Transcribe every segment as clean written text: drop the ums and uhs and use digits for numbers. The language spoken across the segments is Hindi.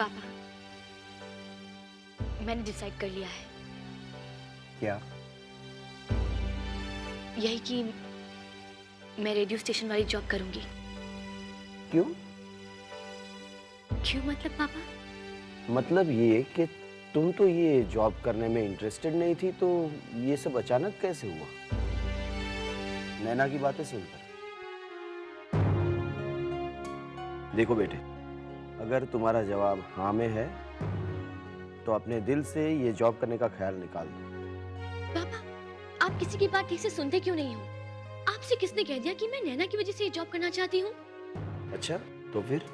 पापा, मैंने डिसाइड कर लिया है। क्या? यही कि मैं रेडियो स्टेशन वाली जॉब करूंगी। क्यों? क्यों मतलब पापा? मतलब ये कि तुम तो ये जॉब करने में इंटरेस्टेड नहीं थी, तो ये सब अचानक कैसे हुआ? नैना की बातें सुनकर। देखो बेटे, अगर तुम्हारा जवाब हाँ में है तो अपने दिल से ये जॉब करने का ख्याल निकाल दो। पापा, आप किसी की बात ठीक से सुनते क्यों नहीं हो? आपसे किसने कह दिया कि मैं नैना की वजह से ये जॉब करना चाहती हूँ? अच्छा, तो फिर?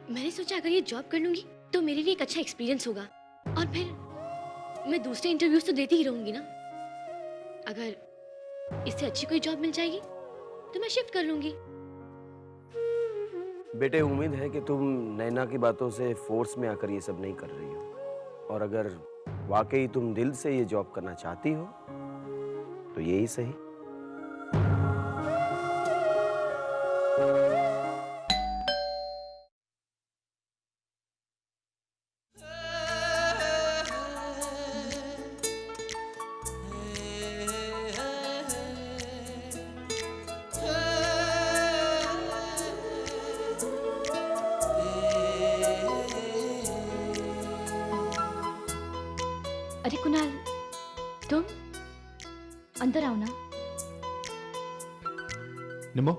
मैंने सोचा अगर ये जॉब कर लूंगी तो मेरे लिए एक अच्छा एक्सपीरियंस होगा, और फिर मैं दूसरे इंटरव्यूज तो देती ही रहूंगी ना। अगर इससे अच्छी कोई जॉब मिल जाएगी तो मैं शिफ्ट कर लूंगी। बेटे, उम्मीद है कि तुम नैना की बातों से फोर्स में आकर ये सब नहीं कर रही हो, और अगर वाकई तुम दिल से ये जॉब करना चाहती हो तो यही सही। अरे कुणाल, तुम अंदर आओ ना। निम्मो,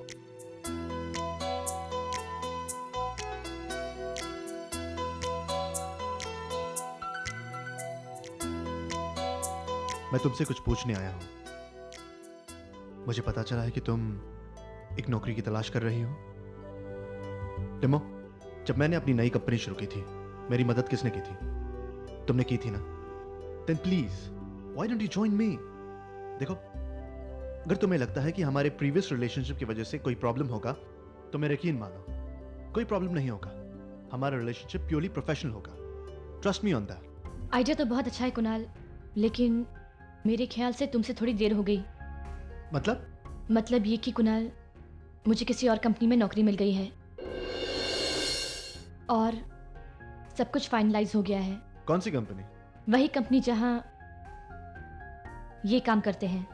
मैं तुमसे कुछ पूछने आया हूं। मुझे पता चला है कि तुम एक नौकरी की तलाश कर रही हो। निम्मो, जब मैंने अपनी नई कंपनी शुरू की थी, मेरी मदद किसने की थी? तुमने की थी ना? Then please, why don't you join me? देखो, अगर तुम्हें लगता है कि हमारे प्रीवियस रिलेशनशिप की वजह से कोई प्रॉब्लम होगा, तो मेरा यकीन मानो, कोई प्रॉब्लम नहीं होगा। हमारा रिलेशनशिप प्योरली प्रोफेशनल होगा। Trust me on that. Idea तो बहुत अच्छा है कुणाल, लेकिन मेरे ख्याल से तुमसे थोड़ी देर हो गई। मतलब ये कि कुणाल, मुझे किसी और कंपनी में नौकरी मिल गई है और सब कुछ फाइनलाइज हो गया है। कौन सी कंपनी? वही कंपनी जहां ये काम करते हैं।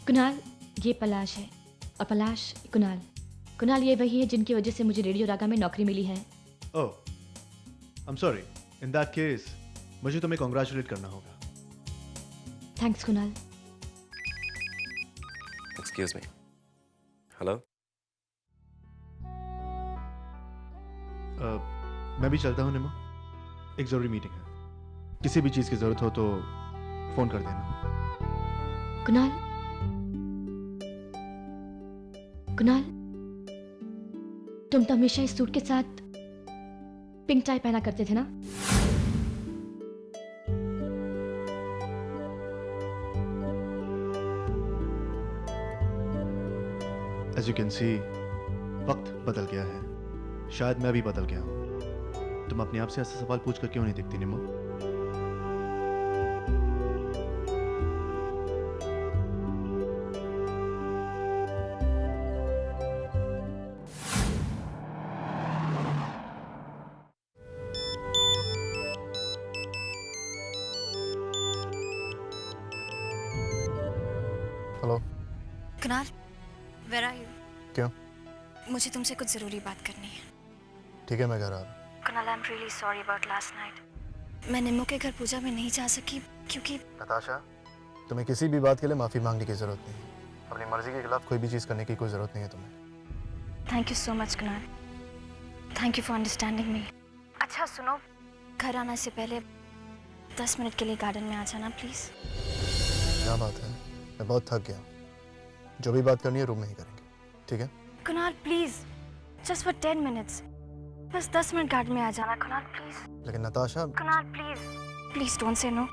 कुणाल, ये पलाश है, और पलाश कुणाल। कुणाल ये वही है जिनकी वजह से मुझे रेडियो रागा में नौकरी मिली है। Oh, I am sorry. In that case मुझे तुम्हें कॉन्ग्रेचुलेट करना होगा। Thanks Kunal. Excuse me. Hello. मैं भी चलता हूँ निम्मो, एक जरूरी मीटिंग है। किसी भी चीज की जरूरत हो तो फोन कर देना। कुणाल, कुणाल, तुम तो हमेशा इस सूट के साथ पिंक टाई पहना करते थे ना? As you can see, वक्त बदल गया है। शायद मैं भी बदल गया हूँ। तुम अपने आप से ऐसा सवाल पूछकर क्यों नहीं दिखती Nimmo? Hello Kunal, where are you? क्यों? मुझे तुमसे कुछ जरूरी बात करनी है। ठीक है, मैं घर आ रहा हूँ। Kunal, I am really sorry about last night. मैं निम्मो के घर पूजा में नहीं जा सकी क्योंकि नताशा, तुम्हें किसी भी बात के लिए माफी मांगने की जरूरत नहीं है। अपनी मर्जी के खिलाफ कोई भी चीज करने की कोई जरूरत नहीं है तुम्हें। Thank you so much Kunal, thank you for understanding me. अच्छा सुनो, घर आने से पहले 10 मिनट के लिए गार्डन में आ जाना प्लीज। क्या बात है, मैं बहुत थक गया हूँ। जो भी बात करनी है रूम में ही करेंगे, ठीक है? Kunal please, just for 10 minutes, बस 10 मिनट गार्डन में आ जाना कुणाल प्लीज। लेकिन Natasha, Kunal please, please don't say no,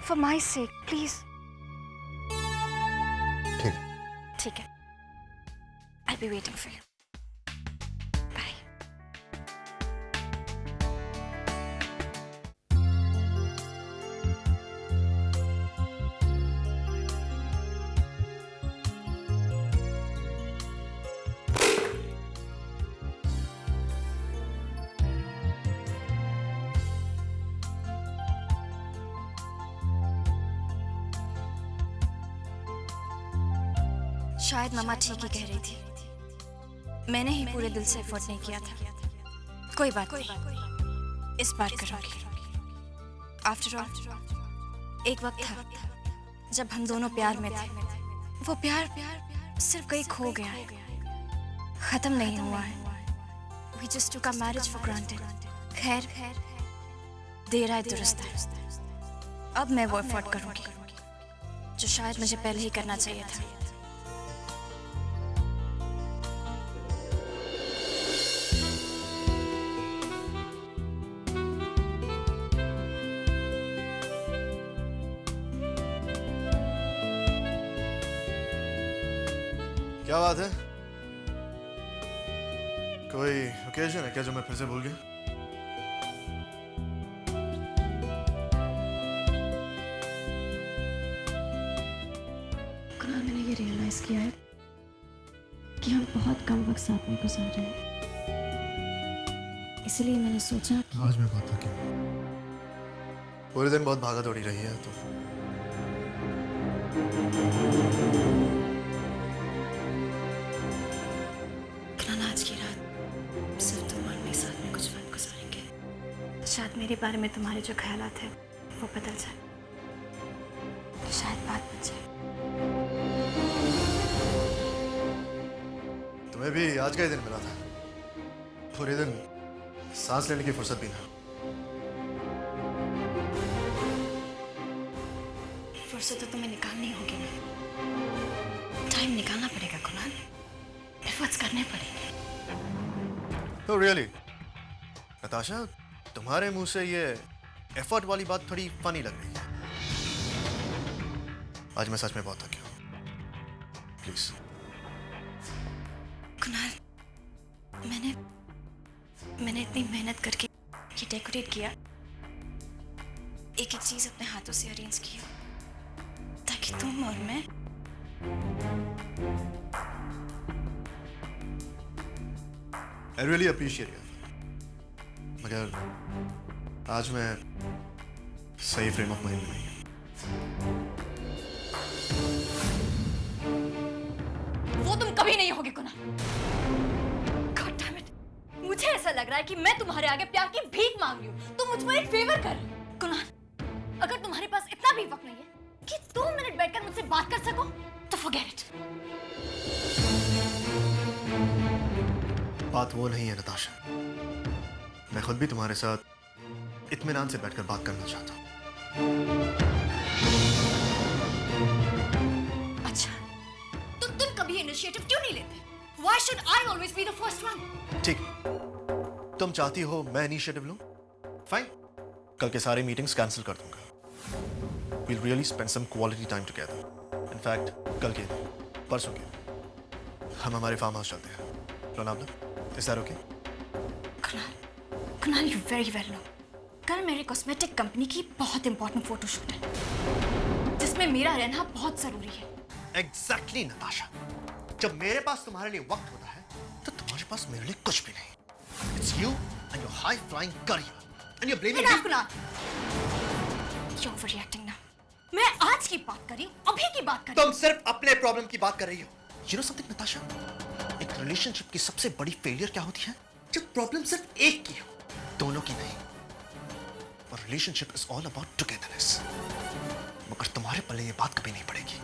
for my sake please. ठीक है। ठीक है, I be waiting for you. Bye. शायद मम्मा ठीक ही कह रही थी। मैंने ही पूरे दिल से एफर्ट नहीं किया था। कोई बात नहीं, इस बार करूंगी। आफ्टर ऑल एक वक्त था जब हम दोनों प्यार में थे। वो प्यार सिर्फ कहीं खो गया है, खत्म नहीं हुआ है। We just took our marriage for granted. खैर, देर आए दुरुस्त है। अब मैं वो एफर्ट करूंगी जो शायद मुझे पहले ही करना चाहिए था। क्या बात है? कोई ओकेजन है क्या जो मैं फिर से भूल गया? कुणाल, मैंने ये रियलाइज किया है कि हम बहुत कम वक्त साथ में गुजार रहे हैं। इसलिए मैंने सोचा कि आज मैं बहुत थकी हूँ। पूरे दिन बहुत भागा दौड़ी रही है तो कुणाल, आज की रात सिर्फ तुम और मैं साथ में कुछ वक्त गुजारेंगे। शायद मेरे बारे में तुम्हारे जो ख्यालात हैं वो बदल जाए, शायद बात बन जाए। तुम्हें भी आज का ही दिन मिला था। पूरे दिन सांस लेने की फुर्सत भी ना। फुर्सत तो तुम्हें निकालनी होगी ना। टाइम निकालना पड़ेगा कुणाल, एफर्ट्स करने पड़ेंगे। तो रियली नताशा, तुम्हारे मुंह से ये एफर्ट वाली बात थोड़ी फनी लग रही है। आज मैं सच में बहुत थकी हूँ। प्लीज। कुणाल, मैंने इतनी मेहनत करके ये डेकोरेट किया, एक एक चीज अपने हाथों से अरेंज की ताकि तुम और मैं I really appreciate it. मगर आज मैं सही फ्रेम ऑफ माइंड में नहीं हूं। वो तुम कभी नहीं होगे कुणाल। God damn it! मुझे ऐसा लग रहा है कि मैं तुम्हारे आगे प्यार की भीख मांग रही हूँ। तुम मुझ पर एक फेवर कर रही हो। कुणाल, अगर तुम्हारे पास इतना भी वक्त नहीं है कि 2 मिनट बैठकर मुझसे बात कर सको तो forget it. बात वो नहीं है नताशा। मैं खुद भी तुम्हारे साथ इत्मीनान से बैठकर बात करना चाहता हूँ। अच्छा, तो तुम कभी इनिशिएटिव क्यों नहीं लेते? Why should I always be the first one? ठीक, तुम चाहती हो मैं इनिशिएटिव लूं? फाइन, कल के सारे मीटिंग्स कैंसिल कर दूंगा। We'll really spend some quality time together. In fact, कल के परसों के हम हमारे फार्म हाउस चलते हैं। Lonavala, is that okay? Kunal, you very well know, कल मेरे कॉस्मेटिक कंपनी की बहुत इंपॉर्टेंट फोटोशूट है जिसमें मेरा रहना बहुत जरूरी है। Exactly, नताशा। जब मेरे पास तुम्हारे लिए वक्त होता है तो तुम्हारे पास मेरे लिए कुछ भी नहीं। It's you and your high-flying career, and you're blaming me. Kunal, you're overreacting now. मैं आज की बात कर रही हूँ, अभी की बात कर रही तुम सिर्फ अपने प्रॉब्लम की बात कर रही हो। You know something, Natasha? एक रिलेशनशिप की सबसे बड़ी फेलियर क्या होती है? जब प्रॉब्लम सिर्फ एक की हो, दोनों की नहीं। और relationship is all about togetherness. मगर तुम्हारे पल्ले ये बात कभी नहीं पड़ेगी।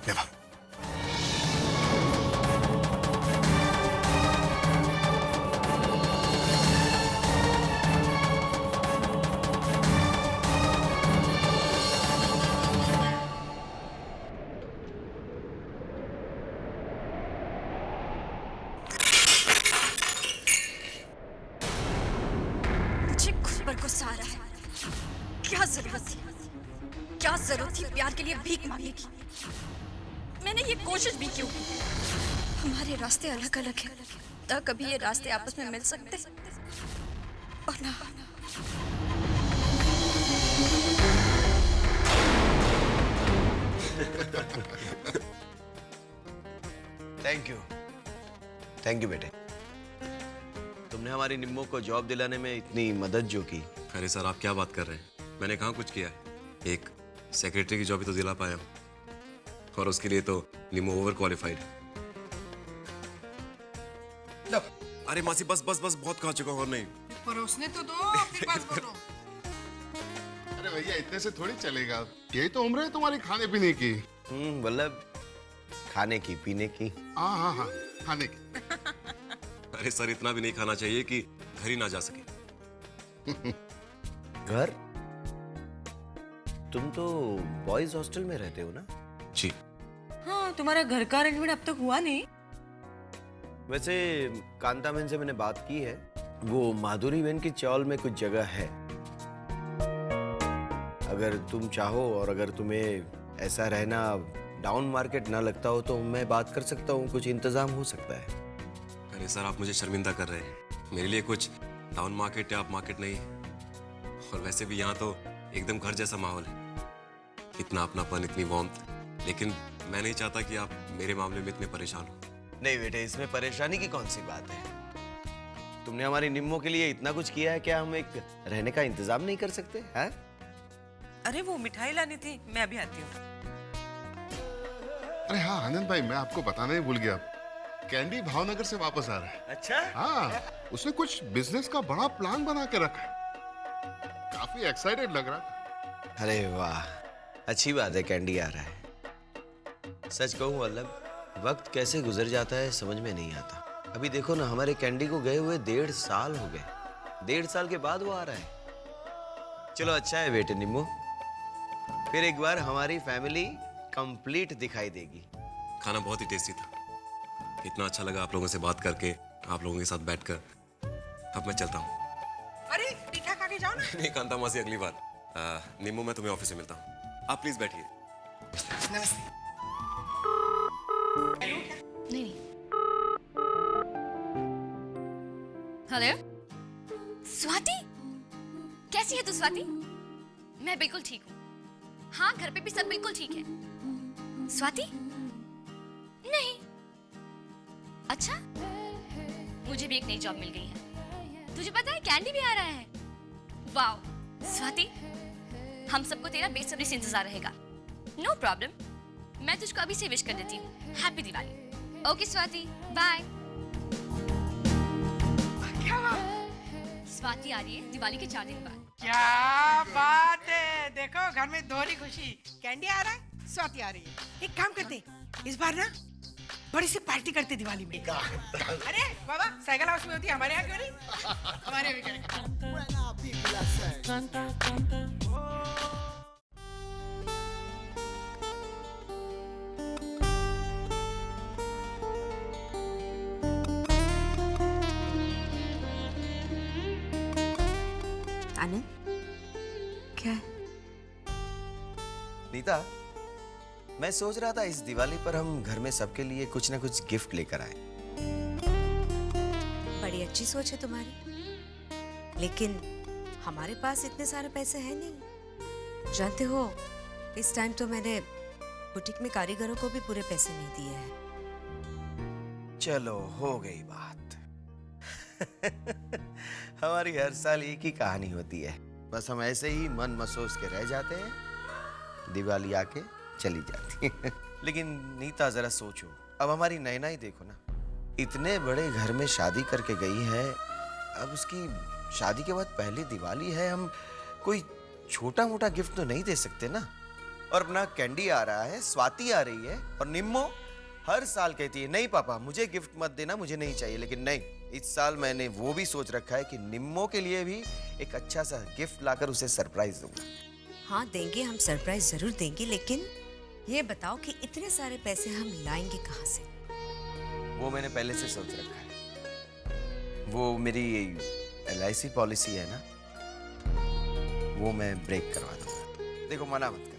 नेवर। मुझे खुद पर गुस्सा आ रहा है। क्या जरूरत थी प्यार के लिए भीख मांगने की? मैंने ये कोशिश भी क्यों की? हमारे रास्ते अलग अलग हैं, तो कभी ये रास्ते आपस में मिल सकते और ना। थैंक यू बेटे। तुमने हमारी निम्मो को जॉब दिलाने में इतनी मदद जो की। अरे सर, आप क्या बात कर रहे हैं? मैंने कहाँ कुछ किया है? एक सेक्रेटरी की जॉब ही तो दिला पाया हूँ। और उसके लिए तो निमो ओवर क्वालिफाइड। अरे मासी बस बस बस बहुत खा चुका हूं, और नहीं। परोसने तो दो, अपनी बात बोलो। अरे भैया इतने से थोड़ी चलेगा, यही तो उम्र है तुम्हारी खाने पीने की। मतलब खाने की पीने की। हाँ हाँ हाँ, खाने की। अरे सर, इतना भी नहीं खाना चाहिए कि घर ही ना जा सके। घर? तुम तो बॉयज हॉस्टल में रहते हो ना? जी। हाँ, तुम्हारा घर का अरेंजमेंट अब तक हुआ नहीं? वैसे कांता बहन से मैंने बात की है, वो माधुरी बहन की चौल में कुछ जगह है। अगर तुम चाहो और अगर तुम्हें ऐसा रहना डाउन मार्केट ना लगता हो तो मैं बात कर सकता हूँ, कुछ इंतजाम हो सकता है। अरे सर, आप मुझे शर्मिंदा कर रहे हैं। मेरे लिए कुछ टाउन मार्केट या अप मार्केट नहीं। और वैसे भी यहाँ तो एकदम घर जैसा माहौल है, इतना अपनापन, इतनी वार्मथ। लेकिन मैं नहीं चाहता कि आप मेरे मामले में इतने परेशान हो। नहीं बेटे, इसमें परेशानी की कौन सी बात है? तुमने हमारी निम्मो के लिए इतना कुछ किया है, क्या हम एक रहने का इंतजाम नहीं कर सकते हैं? अरे वो मिठाई लानी थी, मैं अभी आती हूँ। अरे हाँ आनंद भाई, मैं आपको बताना ही भूल गया, कैंडी भावनगर से वापस आ रहा है। अच्छा? हाँ, उसने कुछ बिजनेस का बड़ा प्लान बना के रखा है। काफी एक्साइटेड लग रहा था। अरे वाह, अच्छी बात है, कैंडी आ रहा है। सच कहूं वल्लभ, वक्त कैसे गुजर जाता है समझ में नहीं आता। अभी देखो ना, हमारे कैंडी को गए हुए 1.5 साल हो गए। 1.5 साल के बाद वो आ रहा है। चलो अच्छा है बेटे निम्मो, फिर एक बार हमारी फैमिली कंप्लीट दिखाई देगी। खाना बहुत ही टेस्टी था। इतना अच्छा लगा आप लोगों से बात करके, आप लोगों के साथ बैठकर। अब मैं चलता हूँ। अरे मीठा खा के जाओ ना। नहीं कांता मासी, अगली बार। निम्मो, मैं तुम्हें ऑफिस में मिलता हूँ, आप प्लीज बैठिए। नमस्ते। नहीं। हेलो स्वाति, कैसी है तू स्वाति? मैं बिल्कुल ठीक हूँ। हाँ, घर पे भी सब बिल्कुल ठीक है। स्वाति? नहीं। अच्छा, मुझे भी एक नई जॉब मिल गई है। तुझे पता है कैंडी भी आ रहा है। वाओ स्वाति, हम सबको तेरा बेसब्री से इंतजार रहेगा। नो प्रॉब्लम, मैं तुझको अभी से विश कर देती हूँ। Happy Diwali. Okay Swati, bye. Swati आ रही है दिवाली के 4 दिन बाद। क्या बात है, देखो घर में दोहरी खुशी। कैंडी आ रहा है, स्वाति आ रही है। एक काम करते, इस बार ना बड़ी सी पार्टी करते दिवाली में। अरे बाबा, साइकिल हाउस में होती है, हमारे यहाँ क्यों नहीं? हमारे यहाँ भी करेंगे। आनंद, क्या है? नीता, मैं सोच रहा था इस दिवाली पर हम घर में सबके लिए कुछ ना कुछ गिफ्ट लेकर आए। बड़ी अच्छी सोच है तुम्हारी, लेकिन हमारे पास इतने सारे पैसे हैं नहीं। जानते हो, इस टाइम तो मैंने बुटीक में कारीगरों को भी पूरे पैसे नहीं दिए हैं। चलो हो गई बात। हमारी हर साल एक ही कहानी होती है, बस हम ऐसे ही मन मसोस के रह जाते हैं, दिवाली आके चली जाती है। लेकिन नीता जरा सोचो, अब हमारी नैना ही देखो ना, इतने बड़े घर में शादी करके गई है, अब उसकी शादी के बाद पहली दिवाली है, हम कोई छोटा मोटा गिफ्ट तो नहीं दे सकते ना। और अपना कैंडी आ रहा है, स्वाति आ रही है, और निम्मो हर साल कहती है नहीं पापा मुझे गिफ्ट मत देना, मुझे नहीं चाहिए। लेकिन नहीं, इस साल मैंने वो भी सोच रखा है कि निम्मो के लिए भी एक अच्छा सा गिफ्ट लाकर उसे सरप्राइज दूंगा। हाँ देंगे, हम सरप्राइज जरूर देंगे, लेकिन ये बताओ कि इतने सारे पैसे हम लाएंगे कहाँ से? वो मैंने पहले से सोच रखा है। वो मेरी LIC पॉलिसी है ना, वो मैं ब्रेक करवा दूंगा। देखो मना मत कर,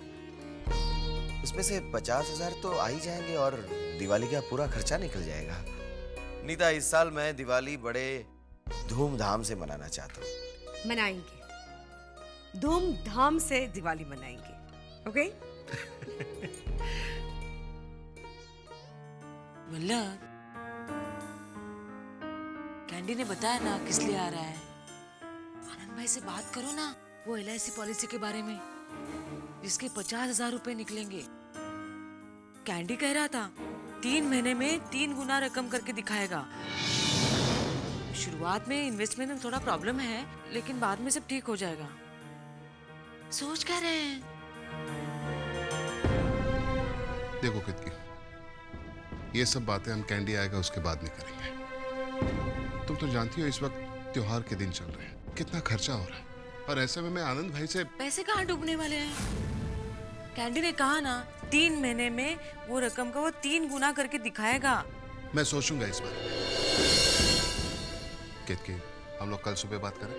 उसमें से 50,000 तो आ ही जाएंगे और दिवाली का पूरा खर्चा निकल जाएगा। नीता, इस साल मैं दिवाली बड़े धूमधाम से मनाना चाहता हूँ। मनाएंगे, धूमधाम से दिवाली मनाएंगे, ओके? वल्लभ, कैंडी ने बताया ना किस लिए आ रहा है। आनंद भाई से बात करो ना, वो LIC पॉलिसी के बारे में, जिसके 50,000 रुपए निकलेंगे। कैंडी कह रहा था 3 महीने में 3 गुना रकम करके दिखाएगा। शुरुआत में इन्वेस्टमेंट में थोड़ा प्रॉब्लम है, लेकिन बाद में सब ठीक हो जाएगा। सोच क्या रहे हैं? देखो कितकी, ये सब बातें हम कैंडी आएगा उसके बाद में करेंगे। तुम तो जानती हो इस वक्त त्योहार के दिन चल रहे हैं, कितना खर्चा हो रहा है, और ऐसे में मैं आनंद भाई से पैसे कहाँ डूबने वाले हैं? कैंडी ने कहा ना 3 महीने में वो रकम का वो 3 गुना करके दिखाएगा। मैं सोचूंगा इस बारे में। कितकी, हम लोग कल सुबह बात करें।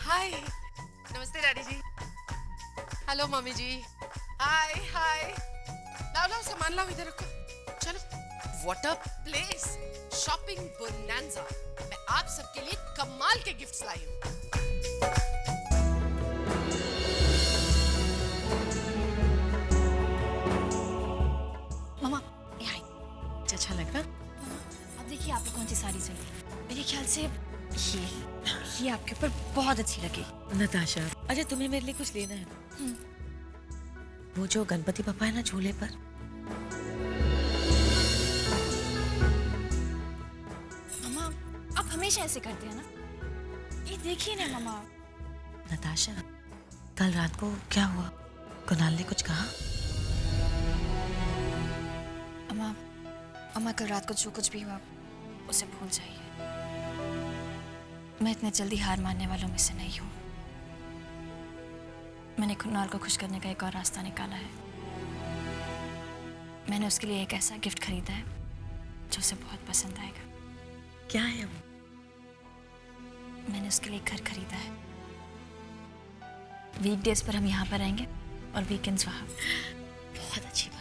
हाय, नमस्ते डैडी जी। हेलो मम्मी जी। हाय हाय। लाओ लाओ सामान लाओ, इधर रखो। चलो। What a place, shopping bonanza. मैं आप सबके लिए कमाल के गिफ्ट्स लाई हूँ। मम्मा यहाँ आइए। अच्छा लग रहा? अब देखिए आपको कौन सी साड़ी चाहिए। मेरे ख्याल से ये आपके ऊपर बहुत अच्छी लगी। नताशा, अच्छा तुम्हें मेरे लिए कुछ लेना है? वो जो गणपति पापा है ना झूले पर, मम्मा आप हमेशा ऐसे करते हैं ना। ये देखिए ना मम्मा। नताशा कल रात को क्या हुआ? कुणाल ने कुछ कहा? अम्मा कल रात को जो कुछ भी हुआ उसे भूल जाइए। मैं इतने जल्दी हार मानने वालों में से नहीं हूँ। मैंने कुणाल को खुश करने का एक और रास्ता निकाला है। मैंने उसके लिए एक ऐसा गिफ्ट खरीदा है जो उसे बहुत पसंद आएगा। क्या है वो? मैंने उसके लिए घर खरीदा है। वीकडेज पर हम यहाँ पर आएंगे और वीकेंड्स वहाँ। बहुत अच्छी बात।